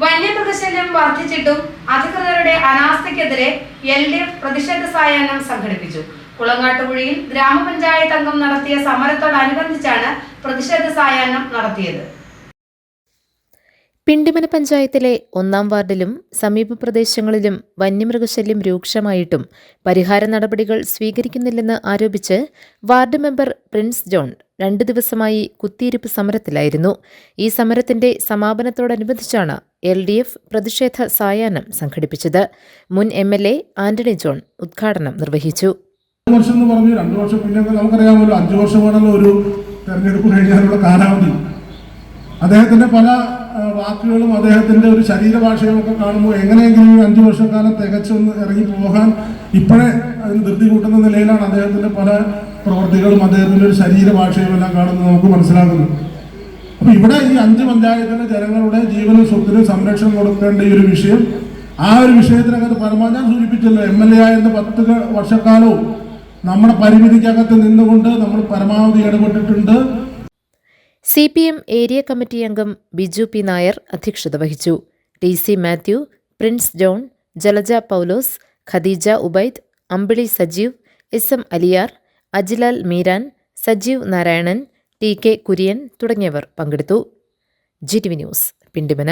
വന്യമൃഗശല്യം വർദ്ധിച്ചിട്ടും അധികൃതരുടെ അനാസ്ഥയ്ക്കെതിരെ LDF പ്രതിഷേധ സായാഹ്നം സംഘടിപ്പിച്ചു. കുളങ്ങാട്ടുകുഴിയിൽ ഗ്രാമപഞ്ചായത്ത് അംഗം നടത്തിയ സമരത്തോടനുബന്ധിച്ചാണ് പ്രതിഷേധ സായാഹ്നം നടത്തിയത്. പിണ്ടിമന പഞ്ചായത്തിലെ 1-ാം വാർഡിലും സമീപ പ്രദേശങ്ങളിലും വന്യമൃഗശല്യം രൂക്ഷമായിട്ടും പരിഹാര നടപടികൾ സ്വീകരിക്കുന്നില്ലെന്ന് ആരോപിച്ച് വാർഡ് മെമ്പർ പ്രിൻസ് ജോൺ 2 ദിവസമായി കുത്തിയിരിപ്പ് സമരത്തിലായിരുന്നു. ഈ സമരത്തിന്റെ സമാപനത്തോടനുബന്ധിച്ചാണ് LDF പ്രതിഷേധ സായാഹ്നം സംഘടിപ്പിച്ചത്. മുൻ MLA ആന്റണി ജോൺ ഉദ്ഘാടനം നിർവഹിച്ചു. 2 വർഷം പിന്നെ നമുക്കറിയാമല്ലോ, 5 വർഷമാണല്ലോ ഒരു തെരഞ്ഞെടുപ്പ് കഴിഞ്ഞാലുള്ള കാലാവധി. അദ്ദേഹത്തിന്റെ പല വാക്കുകളും അദ്ദേഹത്തിന്റെ ഒരു ശരീരഭാഷയും ഒക്കെ കാണുമ്പോൾ എങ്ങനെയെങ്കിലും 5 വർഷക്കാലം തികച്ചൊന്ന് ഇറങ്ങി പോകാൻ ഇപ്പോഴേ അതിന് ധൃതി കൂട്ടുന്ന നിലയിലാണ് അദ്ദേഹത്തിന്റെ പല പ്രവർത്തികളും അദ്ദേഹത്തിന്റെ ഒരു ശരീരഭാഷയും എല്ലാം കാണുന്നത് നമുക്ക് മനസ്സിലാക്കുന്നു. അപ്പൊ ഇവിടെ ഈ 5 പഞ്ചായത്തിലെ ജനങ്ങളുടെ ജീവനും സ്വത്തിനും സംരക്ഷണം കൊടുക്കേണ്ട ഈ ഒരു വിഷയം, ആ ഒരു വിഷയത്തിനകത്ത് പരമാവധി ഞാൻ സൂചിപ്പിച്ചല്ലോ, MLA ആയിരുന്ന 10 വർഷക്കാലവും നമ്മുടെ പരിമിതിക്കകത്ത് നിന്നുകൊണ്ട് നമ്മൾ പരമാവധി ഇടപെട്ടിട്ടുണ്ട്. CPM ഏരിയ കമ്മിറ്റി അംഗം ബിജു പി നായർ അധ്യക്ഷത വഹിച്ചു. TC Mathew, Prince John, Jalaja Paulose, Khadeeja Ubaid, Ambili Sajeev, SM Aliyar, Ajilal Meeran, Sajeev Narayanan, TK Kurian തുടങ്ങിയവർ പങ്കെടുത്തു. GTV news, Pindimana.